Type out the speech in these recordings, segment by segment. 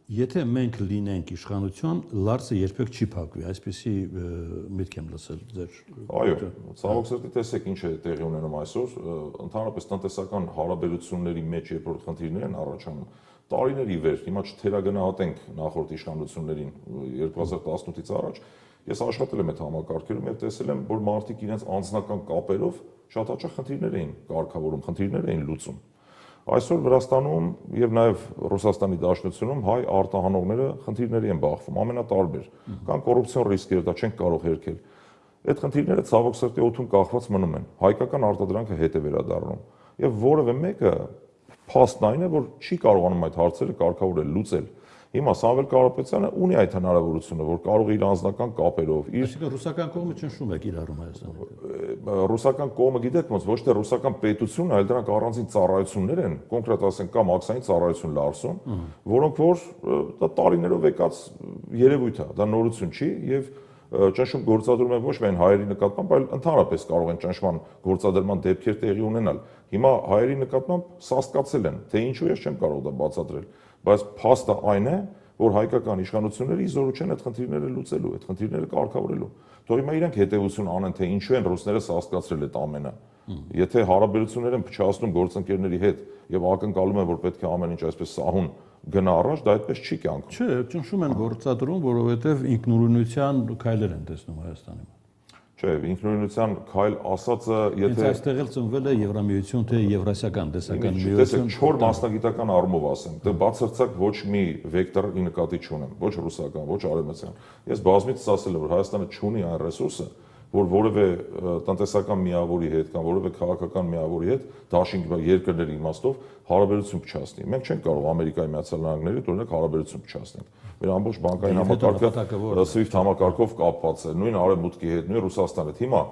Եթե մենք լինենք իշխանություն, Լարսը երբեք չի փակվի, այսպեսի միտք եմ լսել ձեր։ Այո, ցավոք սրտի տեսեք ինչ է տեղի ունենում այսօր, ընդհանրապես տնտեսական հարաբերությունների մեջ երբ որ խնդիրներ են առաջանում, տարիների վեր, հիմա չթերագնահատենք նախորդ իշխանություններին 2018-ից առաջ, ես աշխատել եմ այդ համակարգերում եւ տեսել եմ, որ մարդիկ իրենց անձնական կապերով շատ հաճախ խնդիրներ էին կարգավորում, խնդիրներ էին լուծում։ Այսօր Վրաստանում եւ նաեւ Ռուսաստանի Դաշնությունում հայ արտահանողները խնդիրների են բախվում, ամենատարբեր։ Կան կոռուպցիոն ռիսկեր, դա չենք կարող հերքել։ Այդ խնդիրները ցավոք սրտի օդում կախված մնում են։ Հայկական արտադրանքը հետ է վերադառնում։ Եվ որևէ մեկը փաստն այն է, որ չի կարողանում այդ հարցերը կարգավորել, լուծել։ Հիմա Սամվել Կարապետյանը ունի այդ հնարավորությունը, որ կարող է իր անձնական կապերով, Այսինքն ռուսական կողմը ճնշում է կիրառում Հայաստանի։ Ռուսական կողմը գիտեք ոնց ոչ թե ռուսական պետությունը, այլ դրանք առանձին ծառայություններ են, կոնկրետ ասենք կամ մաքսային ծառայություն Լարսում, որոնք որ դա տարիներով եկած երևույթ է, դա նորություն չի եւ ճնշում գործադրում են ոչ միայն հայերի նկատմամբ, այլ ընդհանրապես կարող են ճնշման գործադրման դեպքեր տեղի ունենալ։ Հիմա հայերի նկատմամբ սաստկացել են, թե ինչու ես չեմ կարող դա բացատրել, բայց փաստը այն է, որ հայկական իշխանությունները իզորու չեն այդ խնդիրները լուծելու, այդ խնդիրները կարգավորելու։ Թող հիմա իրանք հետևություն անեն, թե ինչու են ռուսները սաստկացրել այդ ամենը։ Եթե հարաբերություններ են փչացնում գործընկերների հետ եւ ակնկալում են, որ պետք է ամեն ինչ այսպես սահուն գնա առաջ, դա այդպես չի կյանքում։ Չէ, ճնշում են գործադրում, որովհետև ինքնուրույնության քայլեր են տեսնում Հայաստանի։ Չէ, ինքնուրույնության քայլ ասածը, եթե այստեղ էլ ծնվել է Եվրամիություն, թե Եվրասիական տեսական միություն։ Տեսեք, չոր մասնագիտական առումով ասեմ, դա բացարձակ ոչ մի վեկտորի նկատի չունեմ, ոչ ռուսական, ոչ արևմտյան։ Ես բազմիցս ասել եմ, որ Հայաստանը չունի այն ռեսուրսը, որ որևէ տնտեսական միավորի հետ կամ որևէ քաղաքական միավորի հետ դաշինք երկրների իմաստով հարաբերություն փչացնի։ Մենք չենք կարող Ամերիկայի Միացյալ Նահանգների հետ օրինակ հարաբերություն փչացնել։ Մեր ամբողջ բանկային համակարգը SWIFT համակարգով կապված է, նույն արևմուտքի հետ, նույն Ռուսաստանի հետ։ Հիմա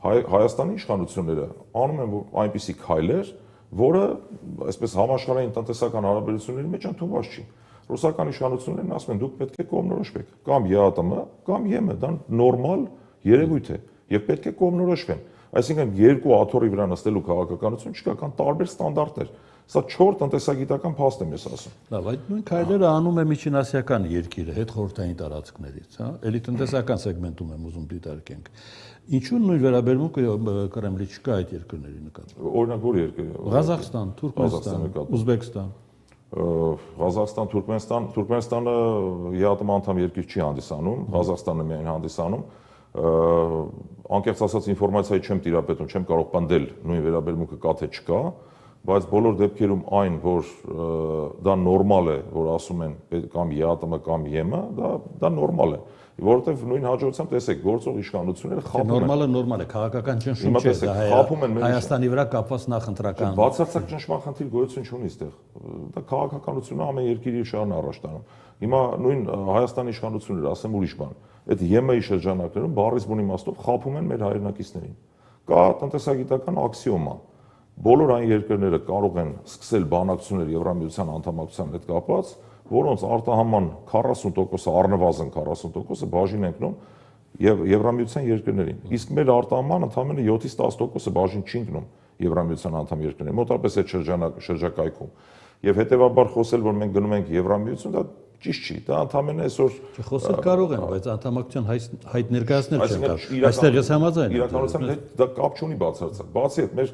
Հայաստանի իշխանությունները անում են այնպիսի քայլեր, որը այսպես համաշխարհային տնտեսական հարաբերությունների մեջ ընդունված չի։ Ռուսական իշխանություններն ասում են դուք պետք է կողմնորոշվեք, կամ ԵԱՏՄ, կամ ԵՄ, դա նորմալ երևույթ է եւ պետք է կողմնորոշվեն։ Այսինքն երկու աթոռի վրա նստելու քաղաքականություն չկա, կան տարբեր ստանդարտներ։ Սա չոր տնտեսագիտական փաստ եմ ես ասում։ Լավ, այդ նույն քայլերը անում է միջինասիական երկիրը, հետ խորհրդային տարածքներից, հա, էլի տնտեսական սեգմենտում եմ ուզում դիտարկենք։ Ինչու նույն վերաբերմունքը Կրեմլի չկա այդ երկրների նկատմամբ։ Օրինակ որ երկրի։ Ղազախստան, Թուրքմենստան, Ուզբեկստան։ Ղազախստան, Թուրքմենստանը ԵԱՏՄ անդամ երկիր չի հանդիսանում, Ղազախստանը միայն հանդիսանում։ Անկեղծ ասած ինֆորմացիայի չեմ տիրապետում, չեմ կարող պնդել նույն վերաբերմունքը կա թե չկա, բայց բոլոր դեպքերում այն, որ դա նորմալ է, որ ասում են կամ ԵԱՏՄ կամ ԵՄ, դա նորմալ է, որովհետև նույն հաջողությամբ տեսեք, գործող իշխանությունները խափում են։ Նորմալ է, քաղաքական ճնշում չէ, դա Հայաստանի վրա կապված նախընտրական։ Բացարձակ ճնշման խնդիր գոյություն չունի այստեղ։ Դա քաղաքականությունը ամեն երկիրի շարժն առաջ տանում։ Հիմա նույն Հայաստանի իշխանությունները, ասեմ ուրիշ բան, այդ ԵՄ-ի շրջանակներում բառից բուն իմաստով խափում են մեր հայրենակիցներին։ Կա տնտեսագիտական աքսիոմա։ Բոլոր այն երկրները կարող են սկսել բանակցություններ Եվրամիության անդամակցության հետ կապված, որոնց արտահանման 40%-ը, առնվազն 40%-ը բաժին ընկնում եւ Եվրամիության երկրներին։ Իսկ մեր արտահանման ընդամենը 7-ից 10%-ը բաժին չի ընկնում Եվրամիության անդամ երկրներին, մոտավորապես այդ շրջակայքում։ Եվ հետեւաբար խոսել, որ մենք գնում ենք Եվրամիություն, դա ճիշտ չի, դա ընդամենը այսօր խոսել կարող են, բայց անդամակցության հայտ ներկայացնել չեն կարող։ Այստեղ ես համաձայն եմ։ Իրականության հետ դա կապ չունի բացարձակ։ Բացի այդ, մեր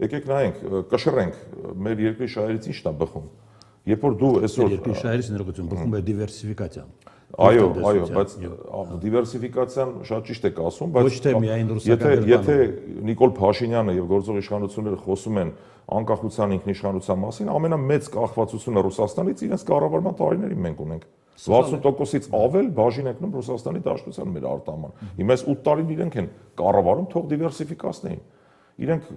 եկեք նայենք, կշռենք մեր երկրի շահերից ի՞նչն է բխում։ Երբ որ դու այսօր երկրի շահերից ներողություն, բխում է դիվերսիֆիկացիան։ Այո, բայց դիվերսիֆիկացիան շատ ճիշտ եք ասում, բայց ոչ թե միայն ռուսական եթե Նիկոլ Փաշինյանը եւ գործող իշխանությունները խոսում են անկախության ինքնիշխանության մասին, ամենամեծ կախվածությունը Ռուսաստանից իրենց կառավարման տարիներին մենք ունենք։ 60%-ից ավել բաժին ընկնում Ռուսաստանի Դաշնության մեր արտահանման։ Հիմա այս 8 տարին իրենք են կառավարում, թող դիվերսիֆիկացնեին։ Իրենք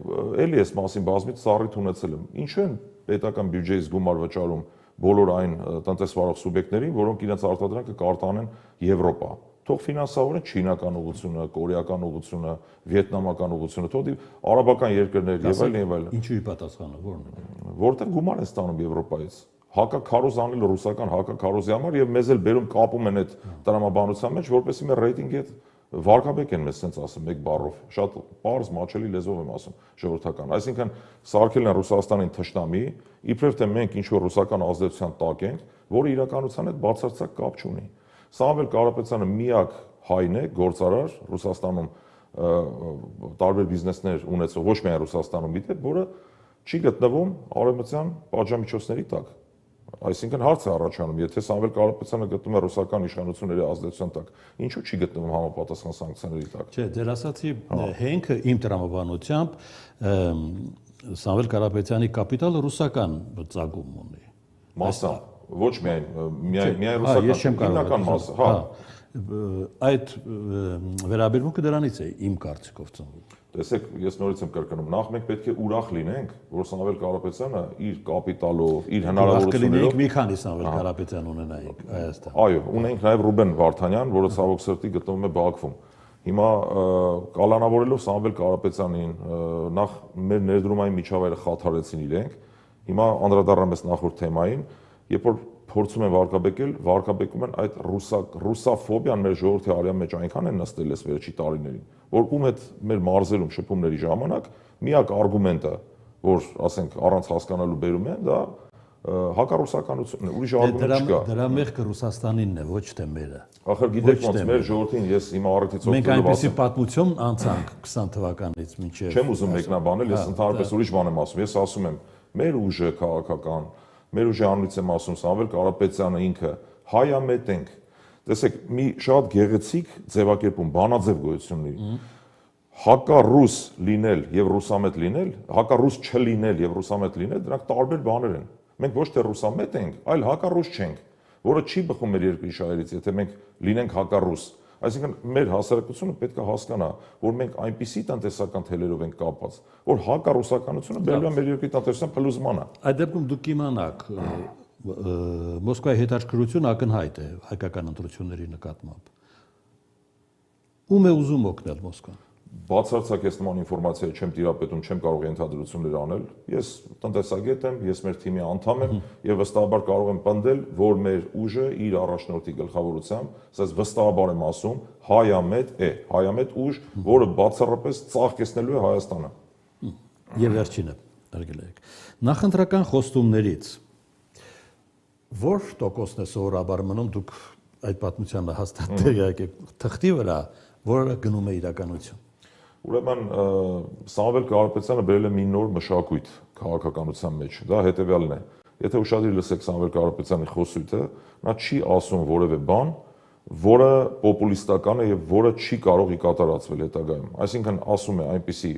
էլի այս մասին բազմից ծառիթ ունեցել են։ Ինչու են պետական բյուջեից գումար վճարում բոլոր այն տնտեսվարող սուբյեկտներին, որոնք իրենց արտադրանքը կարտահանեն Եվրոպա։ Թող ֆինանսավորեն չինական ուղղությունը, կորեական ուղղությունը, վիետնամական ուղղությունը, թող արաբական երկրներ եւ այլն եւ այլն։ Ինչու՞ պատասխանը ո՞րն է։ Որտեղ գումար են ստանում Եվրոպայից։ Հակաքարոզ անելու ռուսական հակաքարոզի համար եւ մեզ էլ բերում կապում են այդ տրամաբանության մեջ, որպեսզի մեր ռեյտինգի հետ վարկաբեկ են մեզ sense ասում մեկ բառով, շատ պարզ մաչելի լեզվով եմ ասում, ժողովրդական։ Այսինքն սարքել են Ռուսաստանին թշնամի, իբրև թե մենք ինչ որ ռուսական ազդեցության տակ ենք, որը իրականության հետ բացարձակ կապ չունի։ Սամվել Կարապետյանը միակ հայն է, գործարար Ռուսաստանում տարբեր բիզնեսներ ունեցող, ոչ միայն Ռուսաստանում գիտե, որը չի գտնվում արևմտյան պատժամիջոցների տակ։ Այսինքն հարց է առաջանում, եթե Սամվել Կարապետյանը գտնվում է ռուսական իշխանությունների ազդեցության տակ, ինչու չի գտնվում համապատասխան սանկցիաների տակ։ Չէ, դեր ասացի հենքը իմ տրամաբանությամբ Սամվել Կարապետյանի կապիտալը ռուսական ծագում ունի։ Մասամբ, ոչ միայն ռուսական, հիմնական մասը, հա։ Այդ վերաբերմունքը դրանից է իմ կարծիքով ծնվում։ Տեսեք, ես նորից եմ կրկնում, նախ մենք պետք է ուրախ լինենք, որ Սամվել Կարապետյանը իր կապիտալով, իր հնարավորություններով մի քանի Սամվել Կարապետյան ունենայինք Հայաստան։ Այո, ունենք նաև Ռուբեն Վարդանյան, որը ցավոք սրտի գտնվում է Բաքվում։ Հիմա կալանավորելով Սամվել Կարապետյանին, նախ մեր ներդրումային միջավայրը խաթարեցին իրենք։ Հիմա անդրադառնամ ես նախորդ թեմային, երբ որ փորձում են վարկաբեկում են այդ ռուսաֆոբիան մեր ժողովրդի արյան մեջ այնքան են նստել այս վերջի տարիներին, որ ում հետ մեր մարզերում շփումների ժամանակ միակ արգումենտը, որ ասենք առանց հասկանալու բերում են, դա հակառուսականությունն է, ուրիշ արգումենտ չկա։ Դրա մեղքը Ռուսաստանինն է, ոչ թե մերը։ Ախր գիտեք ոնց մեր ժողովրդին ես հիմա առիթից Մենք այնպեսի պատմություն անցանք 20 թվականից մինչև։ Չեմ ուզում մեկնաբանել, ես ընդհանրապես ուրիշ բան եմ ասում։ Ես ասում եմ, մեր ուժը քաղաքական, մեր ուժի անունից եմ ասում, Սամվել Կարապետյանը ինքը հայամետ ենք։ Տեսեք, մի շատ գեղեցիկ ձևակերպում, բանաձև գոյություն ունի։ Հակառուս լինել եւ ռուսամետ լինել, հակառուս չլինել եւ ռուսամետ լինել, դրանք տարբեր բաներ են։ Մենք ոչ թե ռուսամետ ենք, այլ հակառուս չենք, որը չի բխում մեր երկրի շահերից, եթե մենք լինենք հակառուս։ Այսինքն մեր հասարակությունը պետք է հասկանա, որ մենք այնպիսի տնտեսական թելերով ենք կապված, որ հակառուսականությունը բերելու է մեր երկրի տնտեսության փլուզմանը։ Այդ դեպքում դուք իմանաք, Մոսկվայի հետաքրքրություն ակնհայտ է հայկական ընտրությունների նկատմամբ։ Ում է ուզում օգնել Մոսկվան։ Բացարձակ ես նման ինֆորմացիա չեմ տիրապետում, չեմ կարող ենթադրություններ անել։ Ես տնտեսագետ եմ, ես մեր թիմի անդամ եմ եւ վստահաբար կարող եմ պնդել, որ մեր ուժը իր առաջնորդի գլխավորությամբ, ասես վստահաբար եմ ասում, հայամետ է, հայամետ ուժ, որը բացառապես ծաղկեցնելու է Հայաստանը։ Եվ վերջինը, արգել եք։ Նախընտրական խոստումներից որ տոկոսն է սովորաբար մնում, դուք այդ պատմությանը հաստատ տեղյակ եք, թղթի վրա, որը գնում է իրականություն։ Ուրեմն Սամվել Կարապետյանը բերել է մի նոր մշակույթ քաղաքականության մեջ, դա հետևյալն է։ Եթե ուշադիր լսեք Սամվել Կարապետյանի խոսույթը, նա չի ասում որևէ բան, որը պոպուլիստական է եւ որը չի կարող ի կատարածվել հետագայում։ Այսինքն ասում է այնպիսի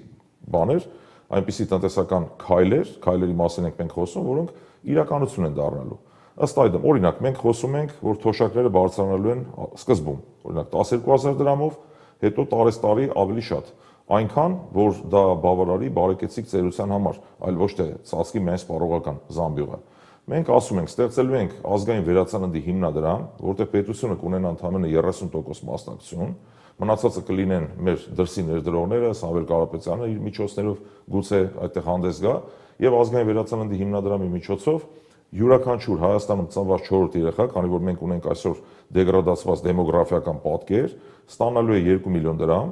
բաներ, այնպիսի տնտեսական քայլերի մասին ենք մենք խոսում, որոնք իրականություն են դառնալու։ Ըստ այդմ, օրինակ, մենք խոսում ենք, որ թոշակները բարձրանալու են սկզբում, օրինակ 12000 դրամով, հետո տարեստարի ավելի շատ։ Այնքան, որ դա բավարարի բարեկեցիկ ծերության համար, այլ ոչ թե ծածկի միայն սպառողական զամբյուղը։ Մենք ասում ենք, ստեղծելու ենք ազգային վերածննդի հիմնադրամ, որտեղ պետությունը կունենա ընդամենը 30% մասնակցություն, մնացածը կլինեն մեր դրսի ներդրողները, Սամվել Կարապետյանը իր միջոցներով գուցե այդտեղ հանդես գա, եւ ազգային վերածննդի հիմնադրամի միջոցով յուրաքանչյուր Հայաստանում ծնված 4-րդ երեխա, քանի որ մենք ունենք այսօր դեգրադացված դեմոգրաֆիական պատկեր, ստանալու է 2 միլիոն դրամ,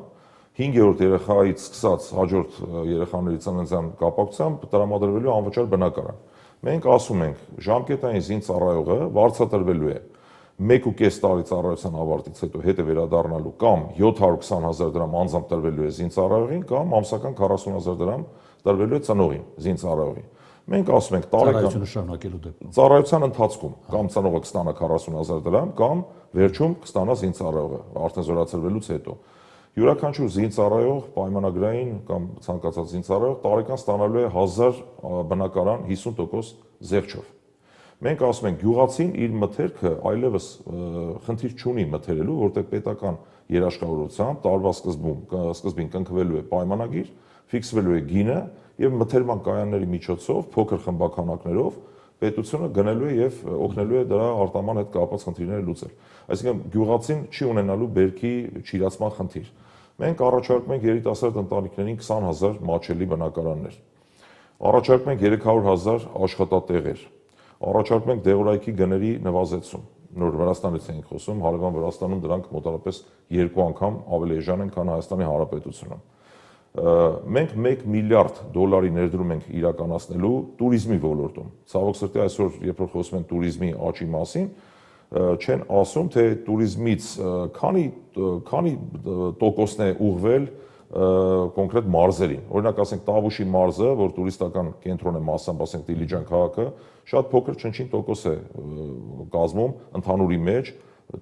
5-րդ երեխայից սկսած հաջորդ երեխաների ծննդյան կապակցությամբ տրամադրվելու անվճար բնակարան։ Մենք ասում ենք, ժամկետային զինծառայողը վարձատրվելու է 1.5 տարի ծառայության ավարտից հետո հետը վերադառնալու կամ 720,000 դրամ անձամբ տրվելու է զինծառայողին կամ ամսական 40,000 դրամ տրվելու է ծնողին զինծառայողին։ Մենք ասում ենք ծառայությունը շարունակելու դեպքում ծառայության ընթացքում կամ ծնողը կստանա 40,000 դրամ կամ վերջում կստանա զինծառայողը արդեն զորացրվելուց հետո։ Յուրաքանչյուր զինծառայող պայմանագրային կամ ցանկացած զինծառայող տարեկան ստանալու է 1000 բնակարան 50% զեղչով։ Մենք ասում ենք գյուղացին իր մթերքը այլևս խնդիր չունի մթերելու, որտեղ պետական երաշխավորությամբ տարվա սկզբին կնքվելու է պայմանագիր, ֆիքսվելու է գինը եւ մթերման կայանների միջոցով փոքր խմբականակներով պետությունը գնելու է եւ օգնելու է դրա արտաման հետ կապված խնդիրները լուծել։ Այսինքն գյուղացին չի ունենալու բերքի չիրացման խնդիր։ Մենք առաջարկում ենք երիտասարդ ընտանիքներին 20,000 մաչելի բնակարաններ։ Առաջարկում ենք 300,000 աշխատատեղեր։ Առաջարկում ենք դեղորայքի գների նվազեցում։ Նոր Վրաստանից ենք խոսում, հարևան Վրաստանում դրանք մոտավորապես 2 անգամ ավելի էժան են, քան Հայաստանի Հանրապետությունում։ մենք 1 միլիարդ դոլարի ներդրում ենք իրականացնելու տուրիզմի ոլորտում։ Ցավոք սրտի այսօր երբ որ խոսում են տուրիզմի աճի մասին, չեն ասում, թե տուրիզմից քանի տոկոսն է ուղղվել կոնկրետ մարզերին։ Օրինակ ասենք Տավուշի մարզը, որ տուրիստական կենտրոն է մասամբ, ասենք Դիլիջան քաղաքը, շատ փոքր չնչին տոկոս է կազմում ընդհանուրի մեջ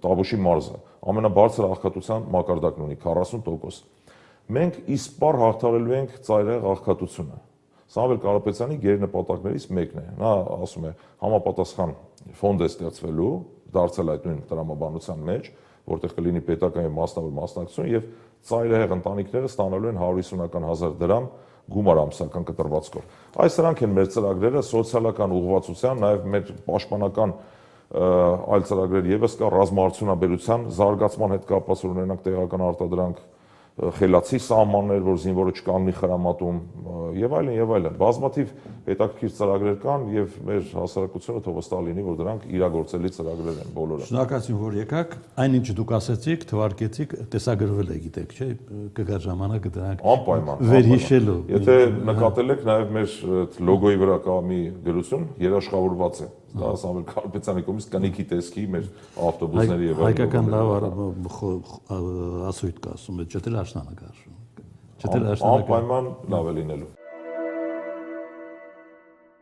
Տավուշի մարզը։ Ամենաբարձր աղքատության մակարդակն ունի 40%։ Մենք իսպառ հաղթահարելու ենք ծայրահեղ աղքատությունը։ Սամվել Կարապետյանի գերնպատակներից մեկն է։ Նա ասում է համապատասխան ֆոնդ է ստեղծվելու, դարձել այդ նույն տրամաբանության մեջ, որտեղ կլինի պետական եւ մասնավոր մասնակցություն եւ ծայրահեղ ընտանիքները ստանալու են 150.000 դրամ գումար ամսական կտրվածքով։ Այս սրանք են մեր ծրագրերը սոցիալական ուղղվածության, նաեւ մեր պաշտպանական այլ ծրագրեր եւս կա ռազմաարդյունաբերության զարգացման հետ կապված, օրինակ տեղական արտադրանք, խելացի սահմաններ, որ զինվորը չկանգնի խրամատում եւ այլն, բազմաթիվ հետաքրքիր ծրագրեր կան եւ մեր հասարակությունը թող վստահ լինի, որ դրանք իրագործելի ծրագրեր են բոլորը։ Շնորհակալություն, որ եկաք, այնինչ դուք ասեցիք, թվարկեցիք, տեսագրվել է, գիտեք, չէ՞, կգա ժամանակը դրանք անպայման վերհիշելու։ Եթե նկատել եք, նաեւ մեր լոգոյի վրա կա մի գրություն, երաշխավորված է։ Դա Սամվել Կարապետյանի կողմից կնիքի տեսքի մեր ավտոբուսների եւ հայկական լավ ասույթ կա ասում է, չտել աշնանը կա։ Չտել աշնանը անպայման լավ է լինելու։